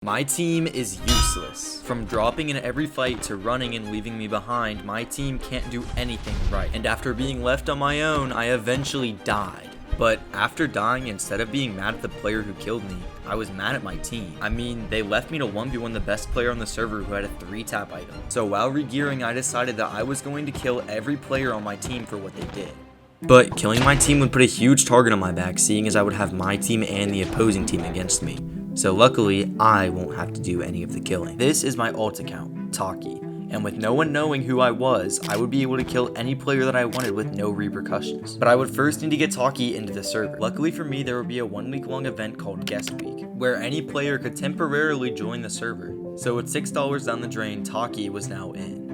My team is useless. From dropping in every fight to running and leaving me behind, my team can't do anything right. And after being left on my own, I eventually died. But after dying, instead of being mad at the player who killed me, I was mad at my team. I mean, they left me to 1v1 the best player on the server who had a 3-tap item. So while regearing, I decided that I was going to kill every player on my team for what they did. But killing my team would put a huge target on my back, seeing as I would have my team and the opposing team against me. So luckily, I won't have to do any of the killing. This is my alt account, Taki, and with no one knowing who I was, I would be able to kill any player that I wanted with no repercussions. But I would first need to get Taki into the server. Luckily for me, there would be a 1-week-long event called Guest Week, where any player could temporarily join the server. So with $6 down the drain, Taki was now in.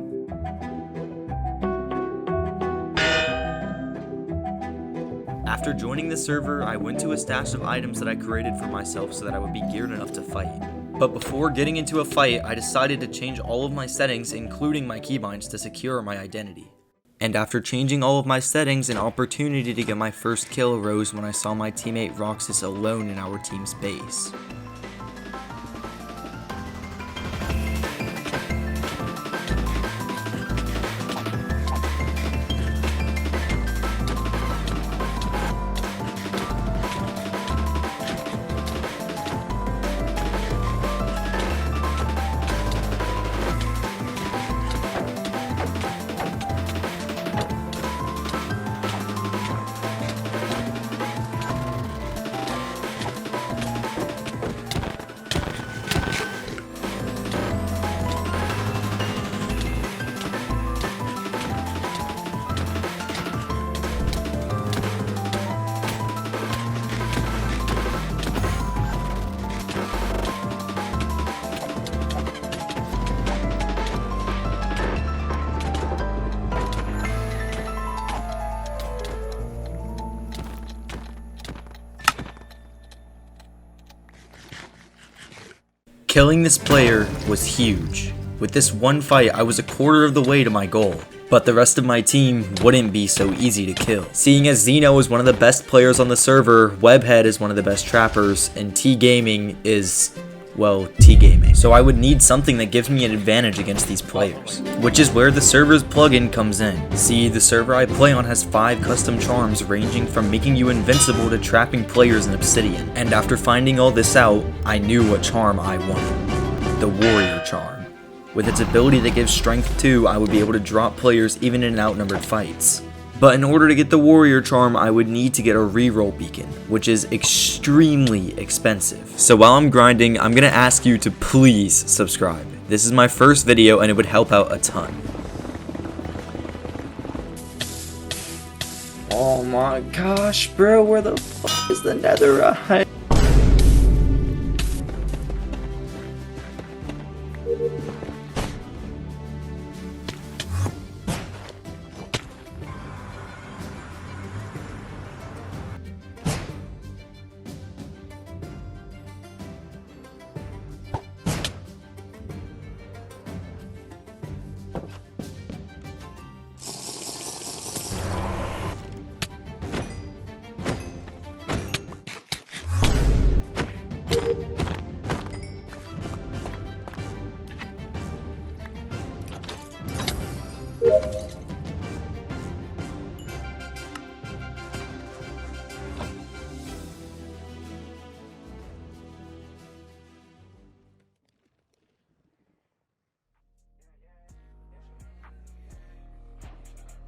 After joining the server, I went to a stash of items that I created for myself so that I would be geared enough to fight. But before getting into a fight, I decided to change all of my settings, including my keybinds, to secure my identity. And after changing all of my settings, an opportunity to get my first kill arose when I saw my teammate Roxas alone in our team's base. Killing this player was huge. With this one fight, I was a quarter of the way to my goal. But the rest of my team wouldn't be so easy to kill. Seeing as Zeno is one of the best players on the server, Webhead is one of the best trappers, and T-Gaming is, well, T-Gaming. So I would need something that gives me an advantage against these players, which is where the server's plugin comes in. See, the server I play on has 5 custom charms ranging from making you invincible to trapping players in Obsidian. And after finding all this out, I knew what charm I wanted. The Warrior Charm. With its ability that gives strength 2, I would be able to drop players even in outnumbered fights. But in order to get the Warrior Charm, I would need to get a reroll beacon, which is extremely expensive. So while I'm grinding, I'm gonna ask you to please subscribe. This is my first video and it would help out a ton. Oh my gosh, bro, where the fuck is the netherite?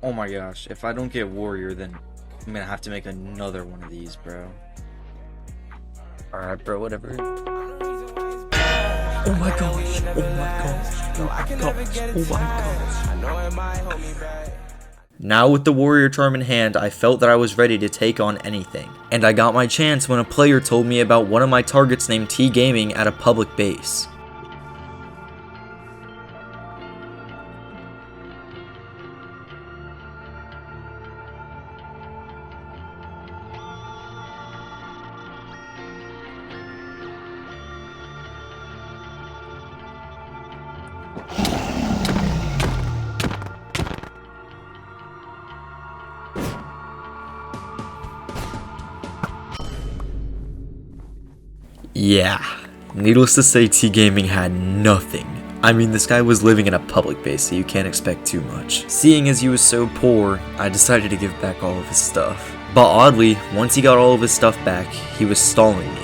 Oh my gosh, if I don't get Warrior, then I'm gonna have to make another one of these, bro. Alright, bro, whatever. Oh my gosh, oh my gosh, oh my gosh, oh my gosh. Now with the Warrior Charm in hand, I felt that I was ready to take on anything. And I got my chance when a player told me about one of my targets named T-Gaming at a public base. Yeah, Needless to say, T-Gaming had nothing. I mean, this guy was living in a public base, so you can't expect too much. Seeing as he was so poor, I decided to give back all of his stuff. But oddly, once he got all of his stuff back, he was stalling me.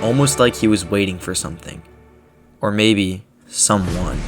Almost like he was waiting for something. Or maybe, someone.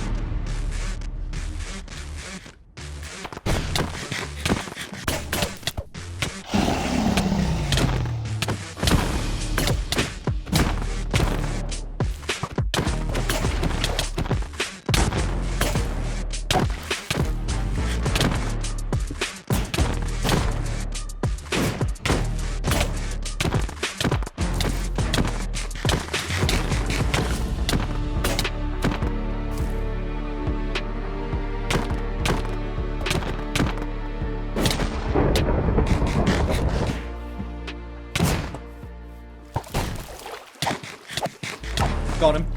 Got him.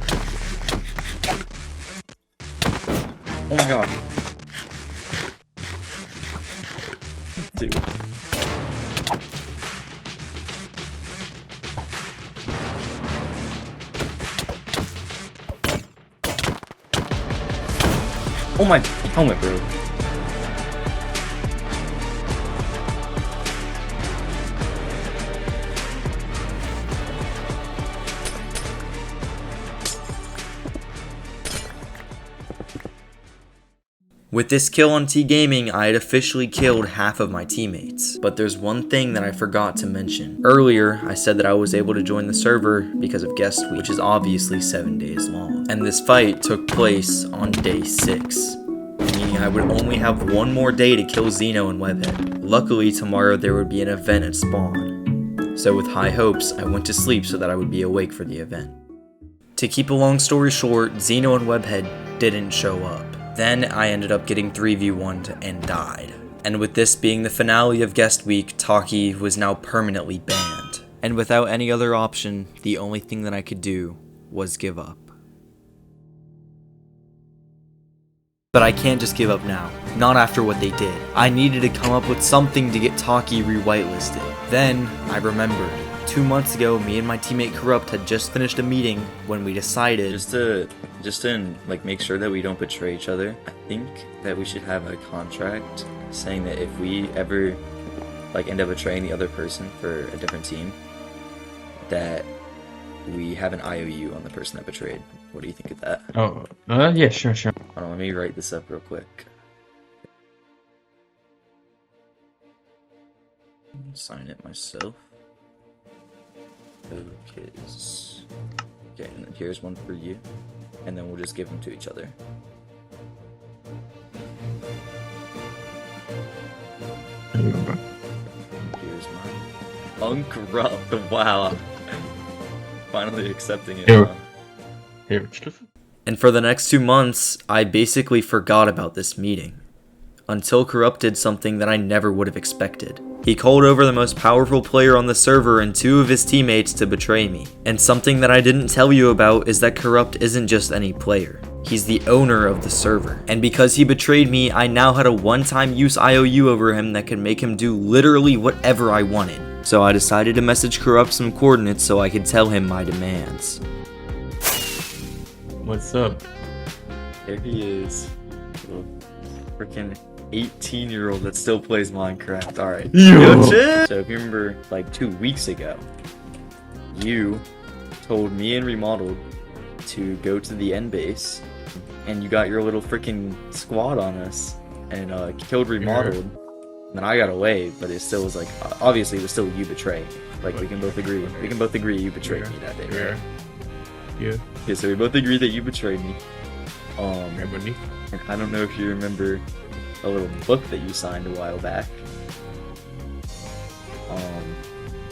Oh my god. Dude. Oh my helmet broke. With this kill on T-Gaming, I had officially killed half of my teammates. But there's one thing that I forgot to mention. Earlier, I said that I was able to join the server because of guest week, which is obviously 7 days long. And this fight took place on day 6, meaning I would only have one more day to kill Xeno and Webhead. Luckily, tomorrow there would be an event at spawn. So with high hopes, I went to sleep so that I would be awake for the event. To keep a long story short, Xeno and Webhead didn't show up. Then I ended up getting 3v1'd and died. And with this being the finale of guest week, Taki was now permanently banned. And without any other option, the only thing that I could do was give up. But I can't just give up now. Not after what they did. I needed to come up with something to get Taki re-whitelisted. Then I remembered. 2 months ago, me and my teammate Corrupt had just finished a meeting when we decided Just to like make sure that we don't betray each other, I think that we should have a contract saying that if we ever like end up betraying the other person for a different team, that we have an IOU on the person that betrayed. What do you think of that? Oh, yeah, sure. Hold on, let me write this up real quick. Sign it myself. Okay, and then here's one for you, and then we'll just give them to each other. There you go, bro. Here's mine. Uncorrupt. Wow. Finally accepting it. Here. Huh? Here. And for the next 2 months, I basically forgot about this meeting. Until Corrupt did something that I never would have expected. He called over the most powerful player on the server and 2 of his teammates to betray me. And something that I didn't tell you about is that Corrupt isn't just any player. He's the owner of the server. And because he betrayed me, I now had a one-time use IOU over him that could make him do literally whatever I wanted. So I decided to message Corrupt some coordinates so I could tell him my demands. What's up? There he is. Little freaking 18-year-old that still plays Minecraft. Alright. Yo. So if you remember, like 2 weeks ago, you told me and Remodeled to go to the end base, and you got your little freaking squad on us, and killed Remodeled. And then I got away, but it still was like, obviously it was still you betraying me. Like, we can both agree. We can both agree you betrayed me that day, right? Yeah. Okay, so we both agree that you betrayed me. Everybody. And I don't know if you remember a little book that you signed a while back.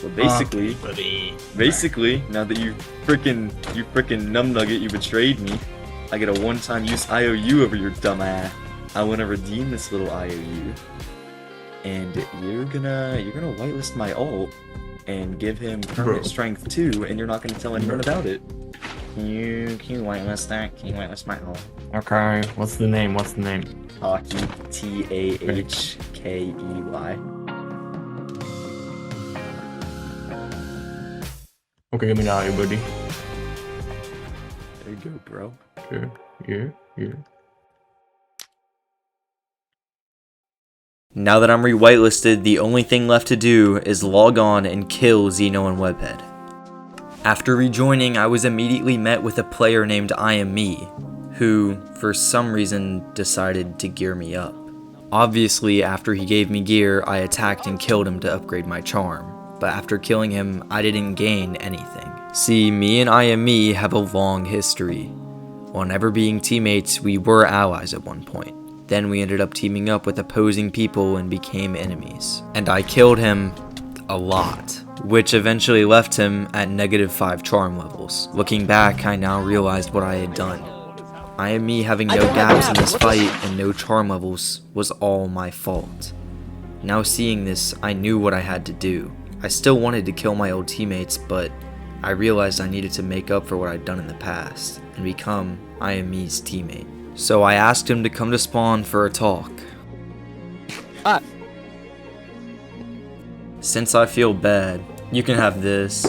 Well, basically, now that you freaking numbnugget, you betrayed me, I get a one-time use IOU over your dumb ass. I want to redeem this little IOU, and you're gonna whitelist my ult and give him permanent strength too, and you're not gonna tell anyone about it. Can you whitelist that? Can you whitelist my ult? Okay. What's the name? Taki, Tahkey. Okay, give me now, buddy. There you go, bro. Yeah. Now that I'm re-whitelisted, the only thing left to do is log on and kill Xeno and Webhead. After rejoining, I was immediately met with a player named I Am Me, who, for some reason, decided to gear me up. Obviously, after he gave me gear, I attacked and killed him to upgrade my charm, but after killing him, I didn't gain anything. See, me and I Am Me have a long history. While never being teammates, we were allies at one point. Then we ended up teaming up with opposing people and became enemies. And I killed him a lot, which eventually left him at -5 charm levels. Looking back, I now realized what I had done. I Am Me having no gaps in this fight and no charm levels was all my fault. Now seeing this, I knew what I had to do. I still wanted to kill my old teammates, but I realized I needed to make up for what I'd done in the past and become I Am Me's teammate. So I asked him to come to spawn for a talk. Since I feel bad, you can have this.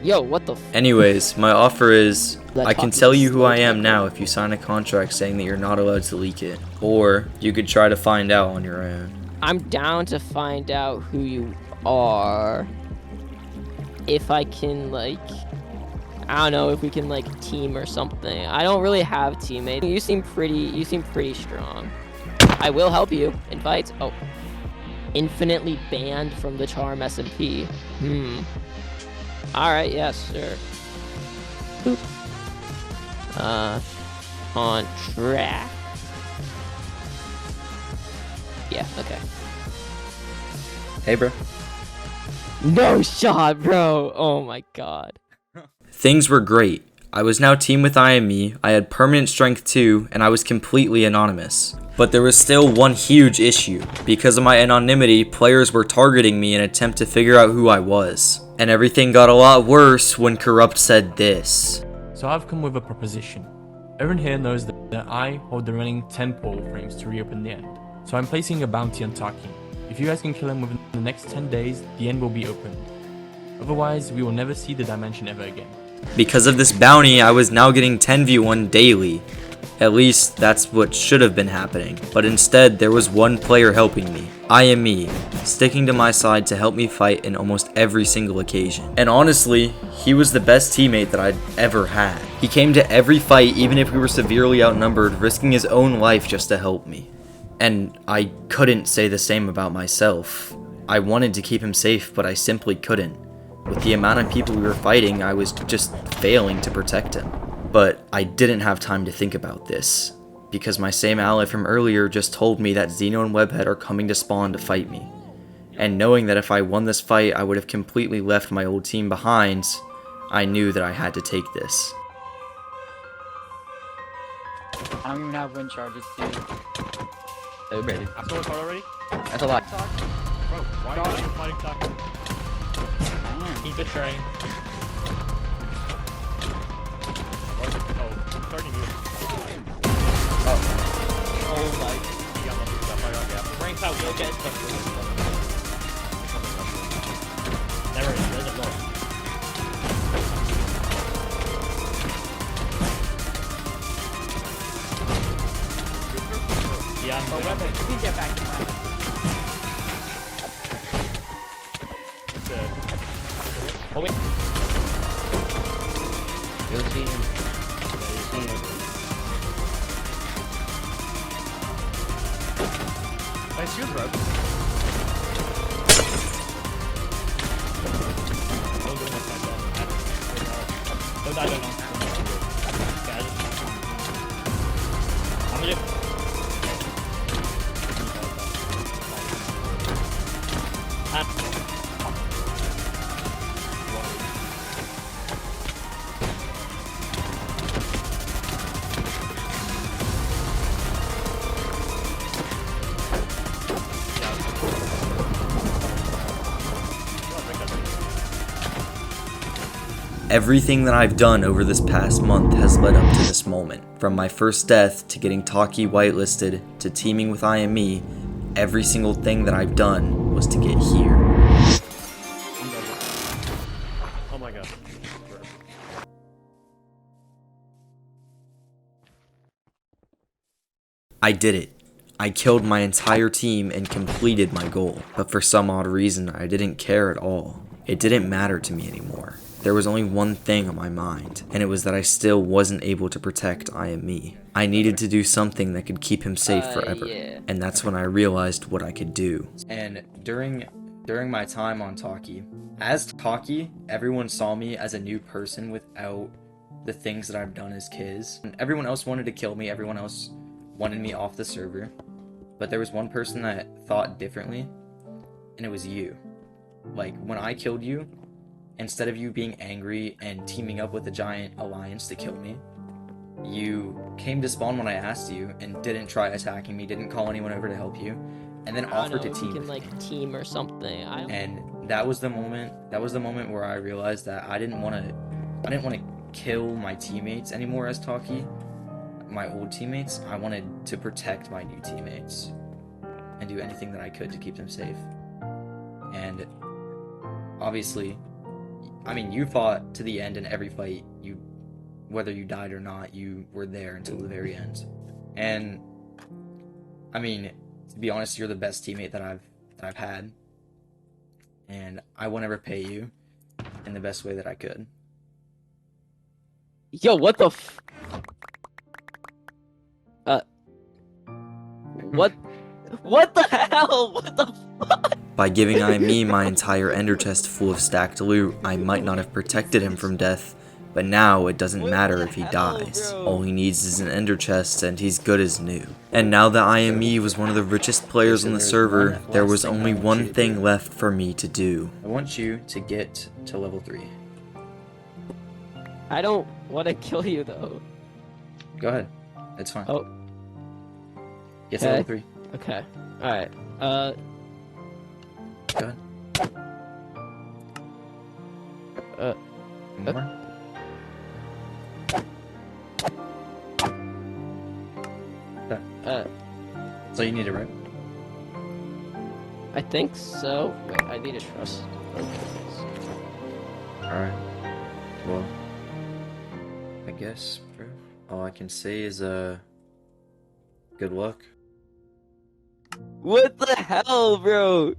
Yo, what the Anyways, my offer is, That I can Taki tell is you who so I am clever. now if you sign a contract saying that you're not allowed to leak it. Or you could try to find out on your own. I'm down to find out who you are. If I can, like, I don't know if we can, like, team or something. I don't really have teammates. You seem pretty strong. I will help you in fights. Oh. Infinitely banned from the Charm SMP. Alright, yes, sir. Boop. On track. Yeah, okay. Hey bro. No shot, bro. Oh my god. Things were great. I was now team with I Am Me, I had permanent strength 2, and I was completely anonymous. But there was still one huge issue. Because of my anonymity, players were targeting me in an attempt to figure out who I was. And everything got a lot worse when Corrupt said this. So I've come with a proposition. Everyone here knows that I hold the remaining 10 portal frames to reopen the end. So I'm placing a bounty on Taki. If you guys can kill him within the next 10 days, the end will be opened. Otherwise, we will never see the dimension ever again. Because of this bounty, I was now getting 10v1 daily. At least, that's what should have been happening. But instead, there was one player helping me. I Am Me, sticking to my side to help me fight in almost every single occasion. And honestly, he was the best teammate that I'd ever had. He came to every fight, even if we were severely outnumbered, risking his own life just to help me. And I couldn't say the same about myself. I wanted to keep him safe, but I simply couldn't. With the amount of people we were fighting, I was just failing to protect him. But I didn't have time to think about this, because my same ally from earlier just told me that Xeno and Webhead are coming to spawn to fight me. And knowing that if I won this fight, I would have completely left my old team behind, I knew that I had to take this. I don't even have wind charges, dude. Oh, ready. I saw it already. That's a lot. Bro, why are you fighting Taki? He's betraying. Oh, I'm starting you. Oh my. He got nothing stuff. I got gas. Rank out, you'll get stuff. Never is, there's a door. Yeah, I'm weapon. You can get back to my oh wait. You'll see him. You'll see him. Nice shield, bro. Don't do much like that. Don't die, don't know. I'm gonna get... Everything that I've done over this past month has led up to this moment. From my first death to getting Taki whitelisted to teaming with I Am Me, every single thing that I've done was to get here. Oh my god. I did it. I killed my entire team and completed my goal. But for some odd reason, I didn't care at all. It didn't matter to me anymore. There was only one thing on my mind, and it was that I still wasn't able to protect IME. I needed to do something that could keep him safe forever. Yeah. And that's when I realized what I could do. And during my time on Taki, as Taki, everyone saw me as a new person without the things that I've done as Kiz. And everyone else wanted to kill me, everyone else wanted me off the server. But there was one person that thought differently, and it was you. Like, when I killed you, instead of you being angry and teaming up with a giant alliance to kill me, you came to spawn when I asked you and didn't try attacking me, didn't call anyone over to help you, and then offered to team We can with like me. team or something. And that was the moment where I realized that I didn't want to kill my teammates anymore as Taki, my old teammates. I wanted to protect my new teammates and do anything that I could to keep them safe. And obviously, I mean, you fought to the end in every fight. Whether you died or not, you were there until the very end. And I mean, to be honest, you're the best teammate that I've had. And I will never repay you in the best way that I could. Yo, what the what the hell? What the By giving IME my entire ender chest full of stacked loot, I might not have protected him from death, but now it doesn't matter if he dies. All he needs is an ender chest and he's good as new. And now that IME was one of the richest players on the server, there was only one thing left for me to do. I want you to get to level 3. I don't want to kill you though. Go ahead. It's fine. Oh. Get to Okay. level 3. Okay. Alright. Go ahead. One more. So you need it, right? I think so. Wait, I need to trust. Alright. Well, I guess, bro, all I can say is, good luck. What the hell, bro?